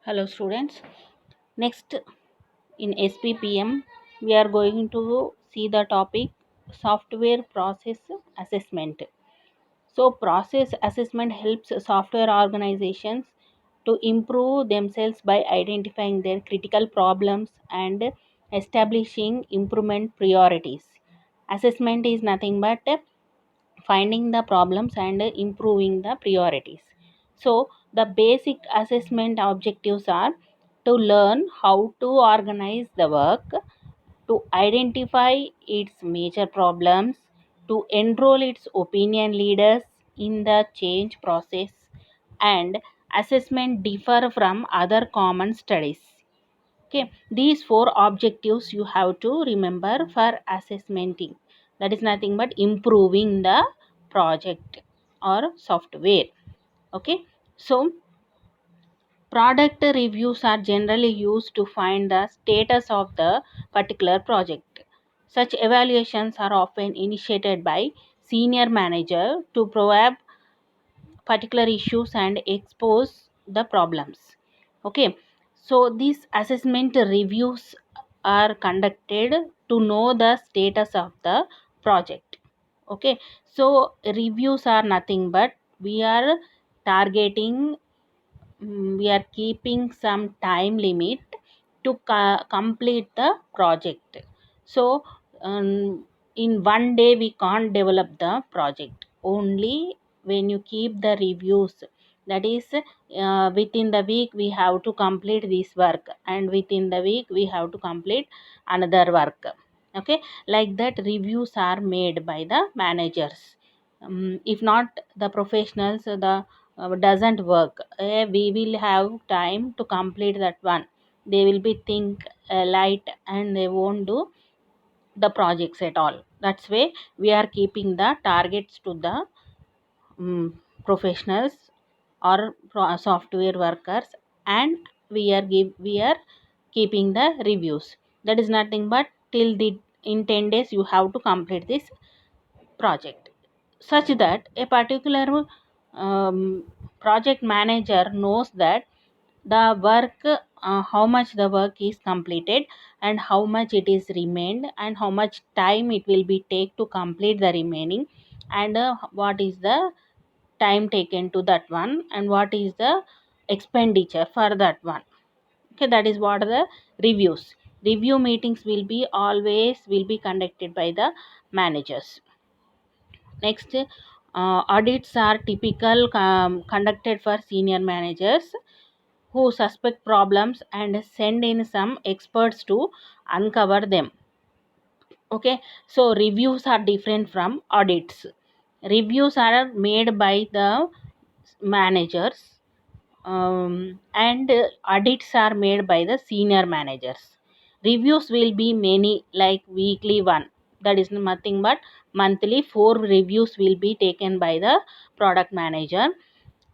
Hello students. Next in SPPM we are going to see the topic software process assessment. So process assessment helps software organizations to improve themselves by identifying their critical problems and establishing improvement priorities. Assessment is nothing but finding the problems and improving the priorities. So, the basic assessment objectives are to learn how to organize the work, to identify its major problems, to enroll its opinion leaders in the change process, and assessment differ from other common studies. Okay, these four objectives you have to remember for assessmenting. That is nothing but improving the project or software. Okay, so product reviews are generally used to find the status of the particular project. Such evaluations are often initiated by senior manager to probe particular issues and expose the problems. Okay, so these assessment reviews are conducted to know the status of the project. Okay, so reviews are nothing but we are targeting, we are keeping some time limit to complete the project. So in one day we can't develop the project. Only when you keep the reviews, that is within the week we have to complete this work, and within the week we have to complete another work. Okay, like that reviews are made by the managers. If not the professionals, the doesn't work. We will have time to complete that one. They will be think light and they won't do the projects at all. That's why we are keeping the targets to the professionals or software workers, and we are keeping the reviews. That is nothing but till the in 10 days you have to complete this project, such that a particular um, project manager knows that the work, how much the work is completed and how much it is remained and how much time it will be take to complete the remaining, and what is the time taken to that one, and what is the expenditure for that one. Okay, that is what the reviews. Review meetings will be always will be conducted by the managers. Next, audits are typical conducted for senior managers who suspect problems and send in some experts to uncover them. Okay, so reviews are different from audits. Reviews are made by the managers, and audits are made by the senior managers. Reviews will be many, like weekly one. That is nothing but monthly 4 reviews will be taken by the product manager,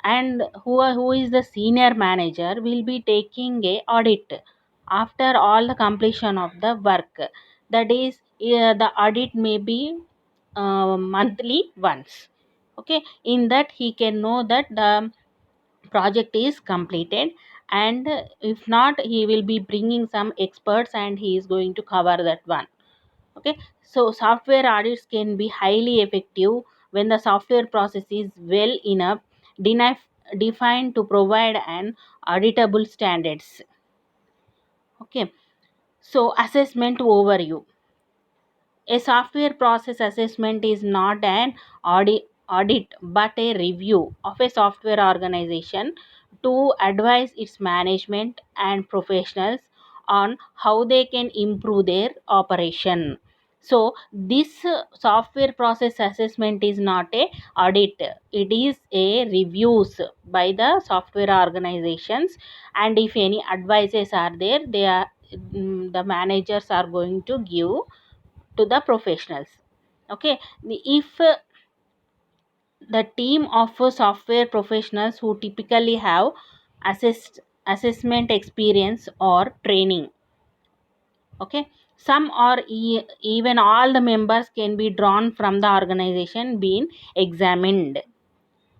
and who is the senior manager will be taking a audit after all the completion of the work. That is the audit may be monthly once. Okay, in that he can know that the project is completed, and if not he will be bringing some experts and he is going to cover that one. Okay, so software audits can be highly effective when the software process is well enough defined to provide an auditable standards. Okay, so assessment overview. A software process assessment is not an audit but a review of a software organization to advise its management and professionals on how they can improve their operation. So this software process assessment is not a audit, it is a reviews by the software organizations, and if any advices are there, they are the managers are going to give to the professionals. Okay, if the team of software professionals who typically have assessment experience or training. Okay, some or even all the members can be drawn from the organization being examined.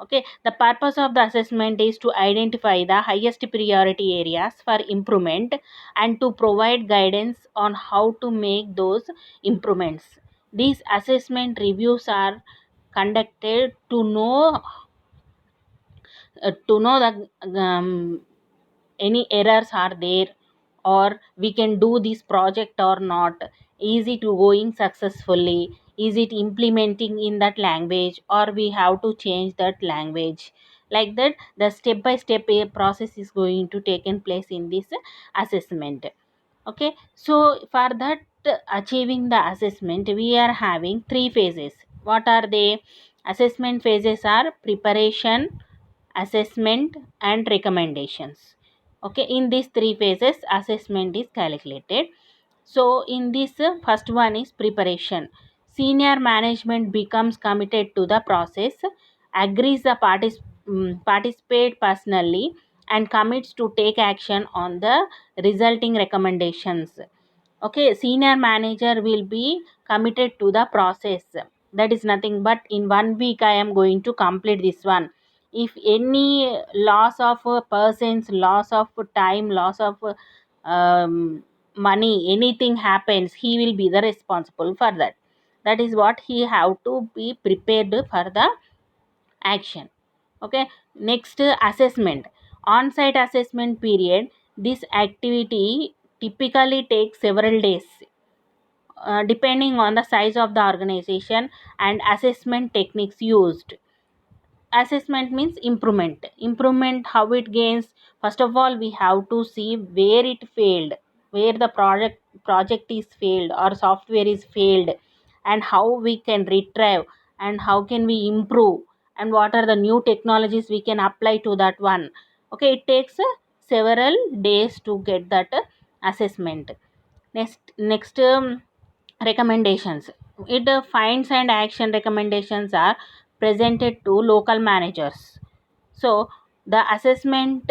Okay, the purpose of the assessment is to identify the highest priority areas for improvement and to provide guidance on how to make those improvements. These assessment reviews are conducted to know the any errors are there, or we can do this project or not, is it going successfully, is it implementing in that language, or we have to change that language. Like that, the step by step process is going to take in place in this assessment. Okay, so for that, achieving the assessment, we are having three phases. What are they? Assessment phases are preparation, assessment, and recommendations. Okay, in these three phases assessment is calculated. So in this, first one is preparation. Senior management becomes committed to the process, agrees the participate personally, and commits to take action on the resulting recommendations. Okay, senior manager will be committed to the process. That is nothing but in 1 week I am going to complete this one. If any loss of persons, loss of time, loss of money, anything happens, he will be the responsible for that. That is what he have to be prepared for the action. Okay, next, assessment. On site assessment period, this activity typically takes several days, depending on the size of the organization and assessment techniques used. Assessment means improvement, how it gains. First of all, we have to see where it failed, where the project is failed or software is failed, and how we can retrieve, and how can we improve, and what are the new technologies we can apply to that one. Okay, it takes several days to get that assessment. Next, recommendations. It finds and action recommendations are presented to local managers. So the assessment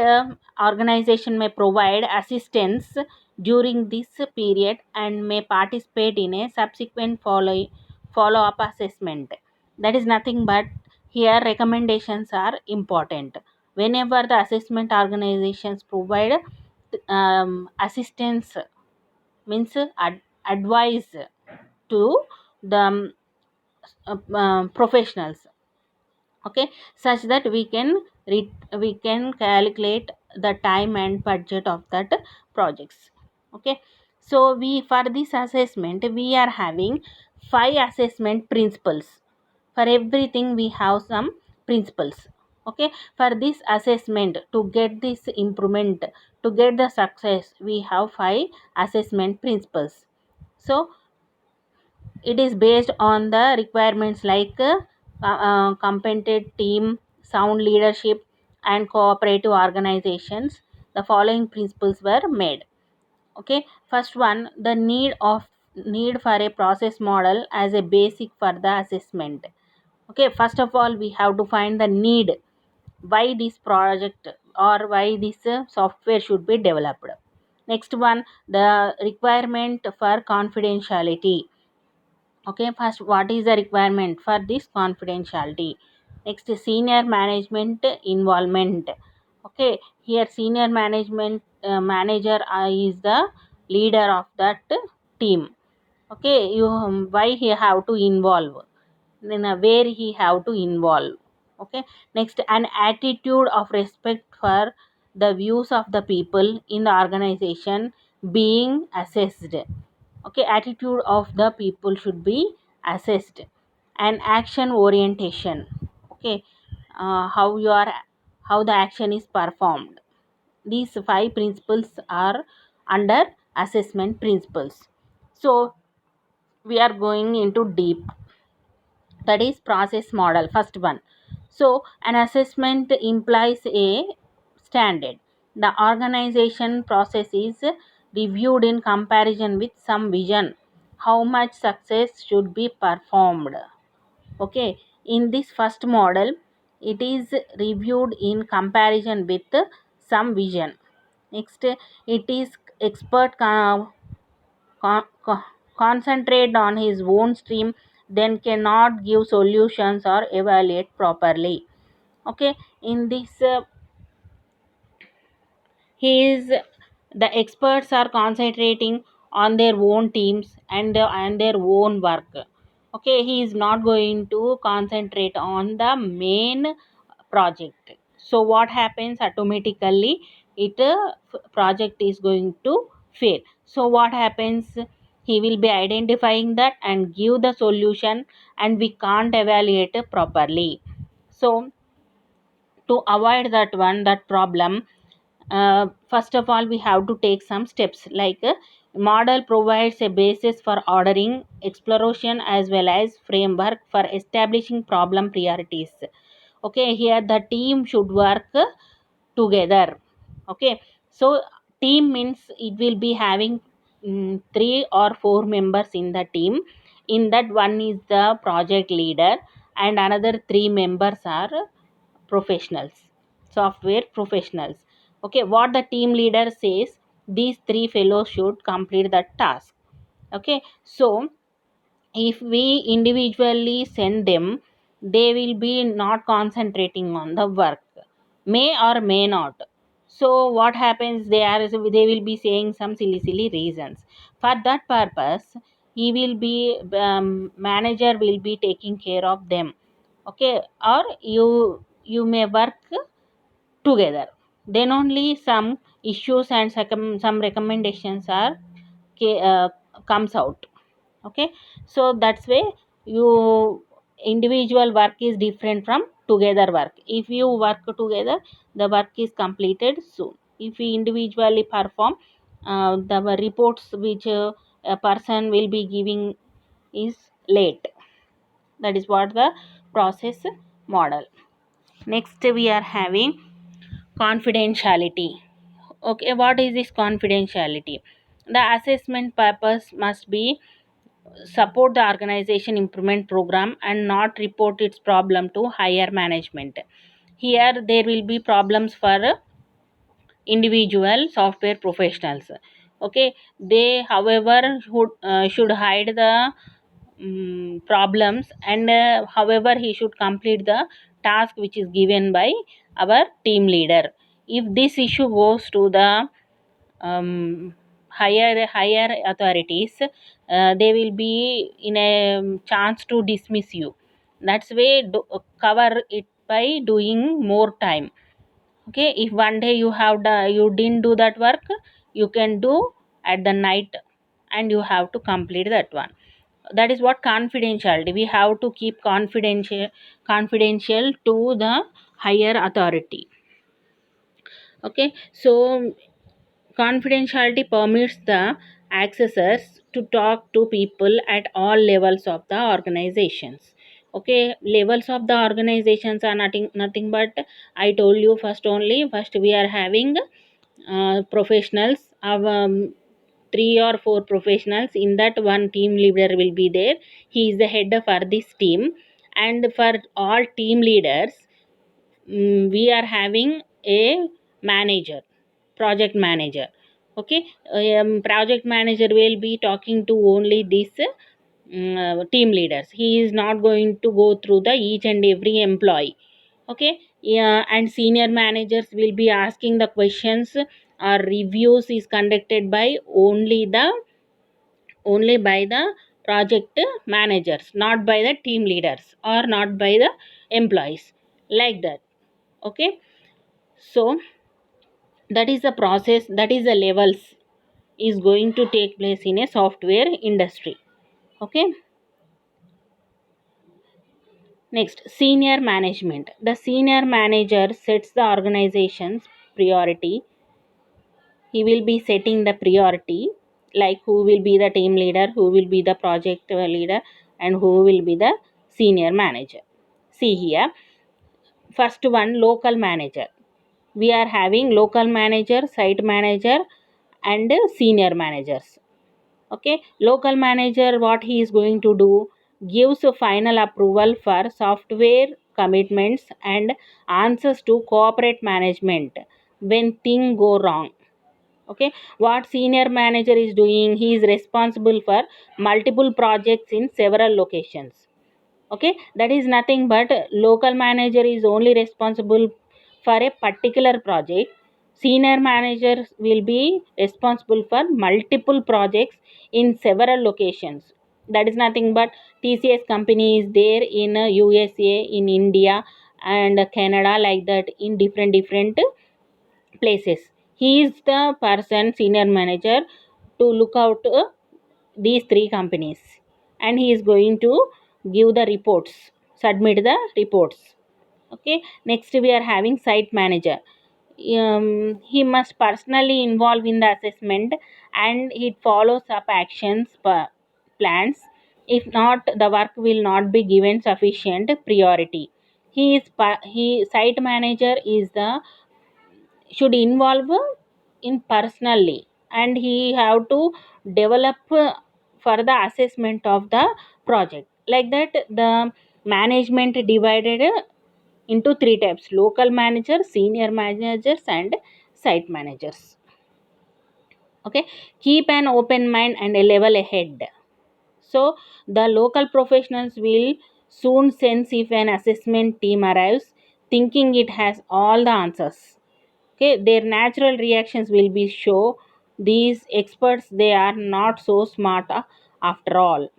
organization may provide assistance during this period and may participate in a subsequent follow up assessment. That is nothing but here recommendations are important. Whenever the assessment organizations provide assistance, means advice to the professionals. Okay, such that we can calculate the time and budget of that projects. Okay, so we, for this assessment, we are having 5 assessment principles. For everything we have some principles. Okay, for this assessment, to get this improvement, to get the success, we have 5 assessment principles. So it is based on the requirements like competent team, sound leadership, and cooperative organizations. The following principles were made. Okay, first one, the need for a process model as a basic for the assessment. Okay, first of all, we have to find the need, why this project or why this software should be developed. Next one, the requirement for confidentiality. Okay, first, what is the requirement for this confidentiality? Next, senior management involvement. Okay, here senior management manager is the leader of that team. Okay, you why he have to involve, then where he have to involve. Okay, next, an attitude of respect for the views of the people in the organization being assessed. Okay, attitude of the people should be assessed. And action orientation. Okay, how you are, how the action is performed. These 5 principles are under assessment principles. So we are going into deep, that is process model. First one, so an assessment implies a standard. The organization process is reviewed in comparison with some vision, how much success should be performed. Okay, in this first model, it is reviewed in comparison with some vision. Next, it is expert con- con- concentrate on his own stream, then cannot give solutions or evaluate properly. Okay, in this he is the experts are concentrating on their own teams and their own work. Okay, he is not going to concentrate on the main project. So what happens automatically, it project is going to fail. So what happens, he will be identifying that and give the solution, and we can't evaluate it properly. So to avoid that problem, first of all we have to take some steps, like model provides a basis for ordering exploration as well as framework for establishing problem priorities. Okay, here the team should work together. Okay, so team means it will be having three or four members in the team. In that, one is the project leader and another three members are professionals, software professionals. Okay, what the team leader says, these three fellows should complete the task. Okay, so if we individually send them, they will be not concentrating on the work, may or may not. So what happens, they will be saying some silly reasons. For that purpose, he will be manager will be taking care of them. Okay, or you may work together, then only some issues and some recommendations are uh, comes out. Okay, so that's way you individual work is different from together work. If you work together, the work is completed soon. If we individually perform, the reports which a person will be giving is late. That is what the process model. Next we are having confidentiality. Okay, what is this confidentiality? The assessment purpose must be support the organization improvement program and not report its problem to higher management. Here there will be problems for individual software professionals. Okay, they however should hide the problems, and however he should complete the task which is given by our team leader. If this issue goes to the higher authorities, they will be in a chance to dismiss you. That's way cover it by doing more time. Okay, if one day you didn't do that work, you can do at the night, and you have to complete that one. That is what confidentiality, we have to keep confidential to the higher authority. Okay, so confidentiality permits the accessors to talk to people at all levels of the organizations. Okay, levels of the organizations are nothing but I told you first we are having professionals of three or four professionals. In that, one team leader will be there. He is the head for this team, and for all team leaders, we are having a manager, project manager. Okay, project manager will be talking to only these team leaders. He is not going to go through the each and every employee. Okay, yeah, and senior managers will be asking the questions, or reviews is conducted by only by the project managers, not by the team leaders or not by the employees, like that. Okay, so that is the process, that is the levels is going to take place in a software industry. Okay, next, senior management. The senior manager sets the organization's priority. He will be setting the priority, like who will be the team leader, who will be the project leader, and who will be the senior manager. See here, first one, local manager. We are having local manager, site manager, and senior managers. Okay, local manager, what he is going to do, gives a final approval for software commitments and answers to corporate management when things go wrong. Okay, what senior manager is doing, he is responsible for multiple projects in several locations. Okay, that is nothing but local manager is only responsible for a particular project. Senior managers will be responsible for multiple projects in several locations. That is nothing but TCS company is there in USA, in India and Canada, like that, in different places. He is the person, senior manager, to look out these three companies, and he is going to give the reports, submit the reports. Okay, next we are having site manager. He must personally involve in the assessment and it follows up actions plans. If not, the work will not be given sufficient priority. He site manager is the should involve in personally, and he have to develop for the assessment of the project. Like that, the management divided into three types: local managers, senior managers and site managers. Okay, keep an open mind and a level ahead. So the local professionals will soon sense if an assessment team arrives thinking it has all the answers. Okay, their natural reactions will be show these experts they are not so smart after all.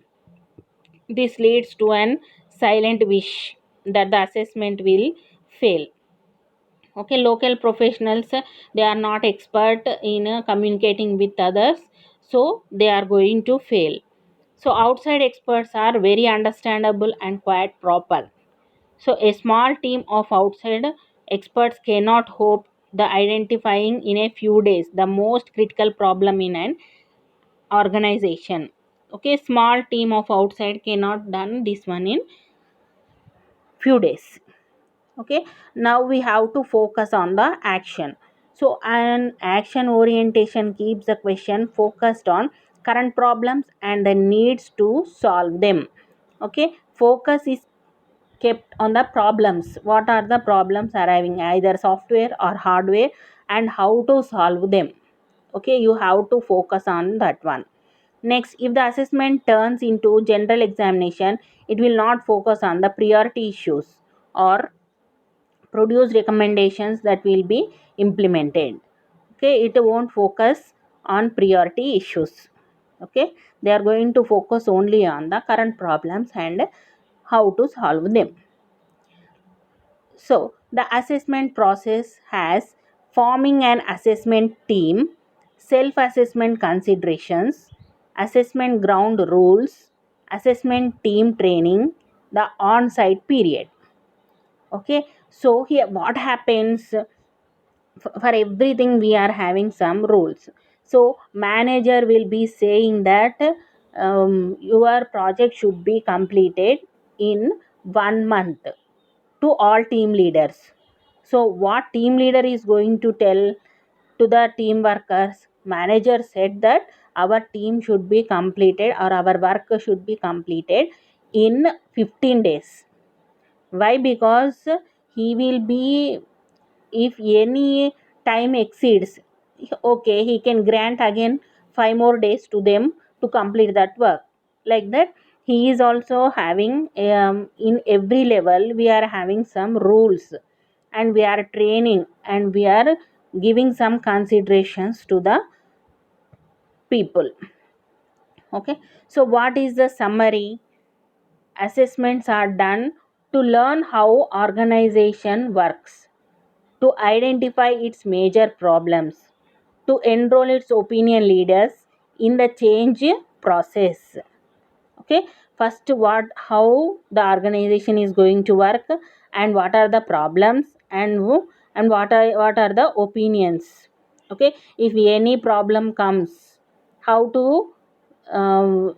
This leads to an silent wish that the assessment will fail. Okay, local professionals, they are not expert in communicating with others, so they are going to fail. So outside experts are very understandable and quite proper. So a small team of outside experts cannot hope the identifying in a few days the most critical problem in an organization. Okay, small team of outside cannot done this one in few days. Okay, now we have to focus on the action. So an action orientation keeps the question focused on current problems and the needs to solve them. Okay, focus is kept on the problems. What are the problems arriving, either software or hardware, and how to solve them. Okay, you have to focus on that one. Next, if the assessment turns into general examination, it will not focus on the priority issues or produce recommendations that will be implemented. Okay, it won't focus on priority issues. Okay, they are going to focus only on the current problems and how to solve them. So the assessment process has forming an assessment team, self assessment considerations, assessment ground rules, assessment team training, the on site period. Okay, so here what happens, for everything we are having some rules. So manager will be saying that your project should be completed in 1 month to all team leaders. So what team leader is going to tell to the team workers? Manager said that our team should be completed or our work should be completed in 15 days. Why? Because he will be, if any time exceeds, okay, he can grant again 5 more days to them to complete that work. Like that, he is also having, in every level we are having some rules, and we are training, and we are giving some considerations to the people. Okay, so what is the summary? Assessments are done to learn how organization works, to identify its major problems, to enroll its opinion leaders in the change process. Okay, first, what how the organization is going to work, and what are the problems, and and what are the opinions. Okay, if any problem comes, how to um,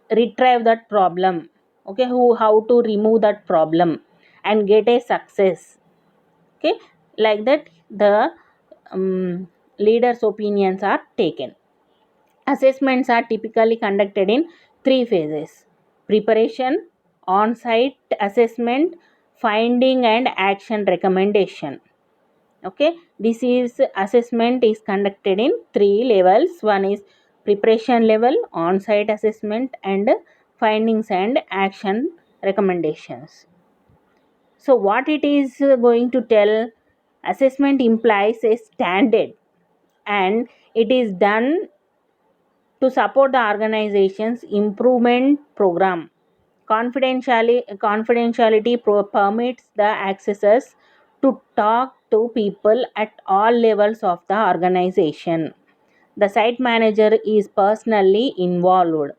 retrieve that problem. Okay, who how to remove that problem and get a success. Okay, like that, the leaders opinions are taken. Assessments are typically conducted in three phases: preparation, on site assessment, finding and action recommendation. Okay, this is assessment is conducted in three levels. One is preparation level, on site assessment, and findings and action recommendations. So what it is going to tell, assessment implies a standard and it is done to support the organization's improvement program. Permits the accessors to talk to people at all levels of the organization. The site manager is personally involved.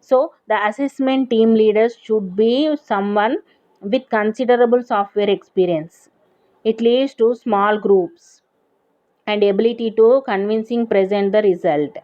So, the assessment team leaders should be someone with considerable software experience. It leads to small groups and ability to convincing present the result.